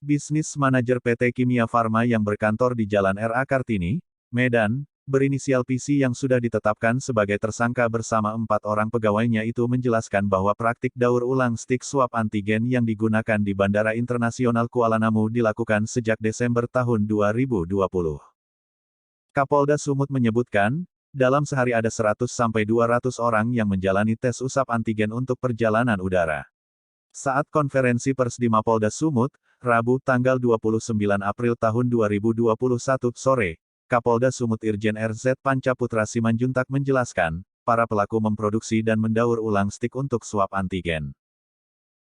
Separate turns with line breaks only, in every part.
Bisnis manajer PT Kimia Farma yang berkantor di Jalan R.A. Kartini, Medan, berinisial PC yang sudah ditetapkan sebagai tersangka bersama 4 orang pegawainya itu menjelaskan bahwa praktik daur ulang stik swab antigen yang digunakan di Bandara Internasional Kuala Namu dilakukan sejak Desember tahun 2020. Kapolda Sumut menyebutkan, dalam sehari ada 100-200 orang yang menjalani tes usap antigen untuk perjalanan udara. Saat konferensi pers di Mapolda Sumut, Rabu tanggal 29 April tahun 2021 sore, Kapolda Sumut Irjen RZ Pancaputra Simanjuntak menjelaskan, para pelaku memproduksi dan mendaur ulang stik untuk swab antigen.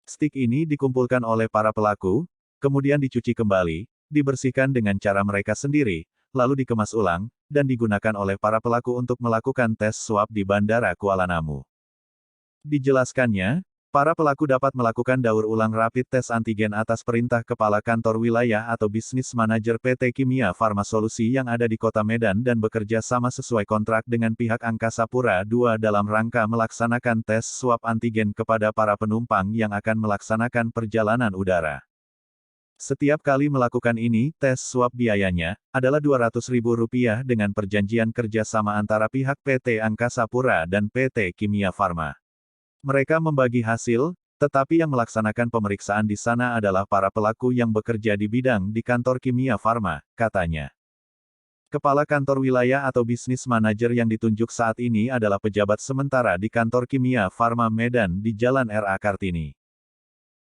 Stik ini dikumpulkan oleh para pelaku, kemudian dicuci kembali, dibersihkan dengan cara mereka sendiri, lalu dikemas ulang, dan digunakan oleh para pelaku untuk melakukan tes swab di Bandara Kuala Namu. Dijelaskannya, para pelaku dapat melakukan daur ulang rapid test antigen atas perintah Kepala Kantor Wilayah atau Bisnis Manajer PT Kimia Farma Solusi yang ada di Kota Medan dan bekerja sama sesuai kontrak dengan pihak Angkasa Pura II dalam rangka melaksanakan tes swab antigen kepada para penumpang yang akan melaksanakan perjalanan udara. Setiap kali melakukan ini, tes swab biayanya adalah Rp200.000 dengan perjanjian kerjasama antara pihak PT Angkasa Pura dan PT Kimia Farma. Mereka membagi hasil, tetapi yang melaksanakan pemeriksaan di sana adalah para pelaku yang bekerja di bidang di kantor Kimia Farma, katanya. Kepala Kantor Wilayah atau Bisnis Manajer yang ditunjuk saat ini adalah pejabat sementara di kantor Kimia Farma Medan di Jalan R.A. Kartini.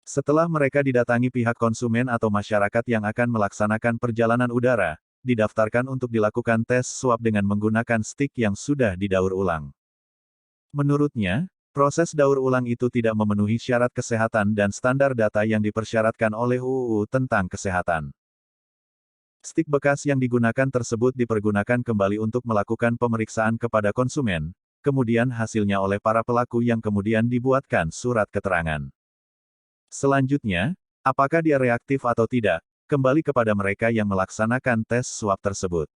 Setelah mereka didatangi pihak konsumen atau masyarakat yang akan melaksanakan perjalanan udara, didaftarkan untuk dilakukan tes swab dengan menggunakan stik yang sudah didaur ulang. Menurutnya, proses daur ulang itu tidak memenuhi syarat kesehatan dan standar data yang dipersyaratkan oleh UU tentang kesehatan. Stik bekas yang digunakan tersebut dipergunakan kembali untuk melakukan pemeriksaan kepada konsumen, kemudian hasilnya oleh para pelaku yang kemudian dibuatkan surat keterangan. Selanjutnya, apakah dia reaktif atau tidak, kembali kepada mereka yang melaksanakan tes swab tersebut.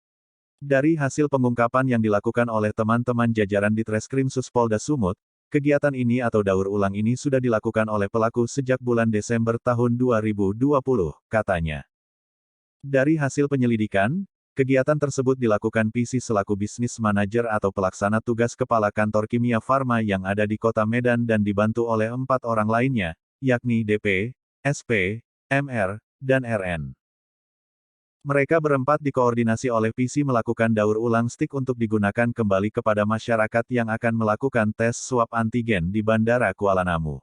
Dari hasil pengungkapan yang dilakukan oleh teman-teman jajaran Ditreskrim Suspolda Sumut, kegiatan ini atau daur ulang ini sudah dilakukan oleh pelaku sejak bulan Desember tahun 2020, katanya. Dari hasil penyelidikan, kegiatan tersebut dilakukan PC selaku bisnis manajer atau pelaksana tugas Kepala Kantor Kimia Farma yang ada di Kota Medan dan dibantu oleh 4 orang lainnya, yakni DP, SP, MR, dan RN. Mereka berempat dikoordinasi oleh PC melakukan daur ulang stik untuk digunakan kembali kepada masyarakat yang akan melakukan tes swab antigen di Bandara Kuala Namu.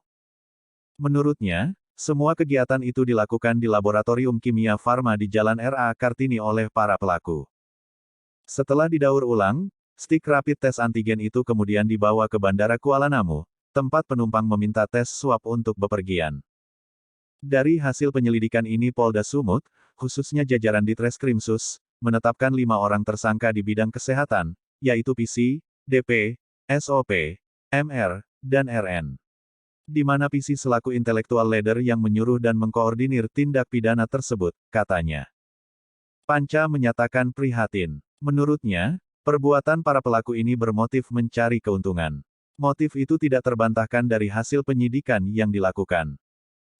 Menurutnya, semua kegiatan itu dilakukan di Laboratorium Kimia Farma di Jalan R.A. Kartini oleh para pelaku. Setelah didaur ulang, stik rapid tes antigen itu kemudian dibawa ke Bandara Kuala Namu, tempat penumpang meminta tes swab untuk bepergian. Dari hasil penyelidikan ini Polda Sumut, khususnya jajaran Ditreskrim Sus, menetapkan 5 orang tersangka di bidang kesehatan, yaitu PC, DP, SOP, MR, dan RN. Di mana PC selaku intellectual leader yang menyuruh dan mengkoordinir tindak pidana tersebut, katanya. Panca menyatakan prihatin. Menurutnya, perbuatan para pelaku ini bermotif mencari keuntungan. Motif itu tidak terbantahkan dari hasil penyidikan yang dilakukan.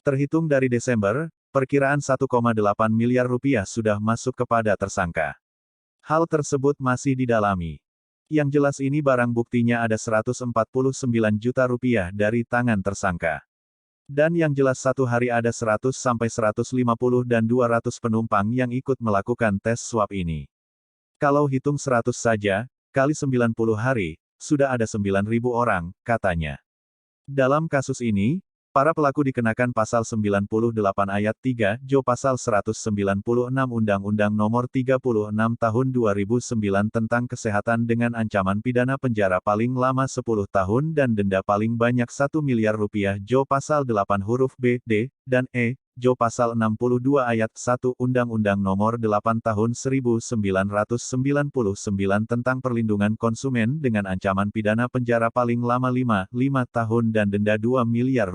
Terhitung dari Desember, perkiraan Rp1,8 miliar sudah masuk kepada tersangka. Hal tersebut masih didalami. Yang jelas ini barang buktinya ada Rp149 juta dari tangan tersangka. Dan yang jelas satu hari ada 100 sampai 150 dan 200 penumpang yang ikut melakukan tes swab ini. Kalau hitung 100 saja, kali 90 hari, sudah ada 9.000 orang, katanya. Dalam kasus ini, para pelaku dikenakan Pasal 98 Ayat 3, Jo Pasal 196 Undang-Undang Nomor 36 Tahun 2009 tentang Kesehatan dengan ancaman pidana penjara paling lama 10 tahun dan denda paling banyak Rp1 miliar, Jo Pasal 8 huruf B, D, dan E, Jo Pasal 62 Ayat 1 Undang-Undang Nomor 8 Tahun 1999 tentang Perlindungan Konsumen dengan ancaman pidana penjara paling lama 5 tahun dan denda Rp2 miliar.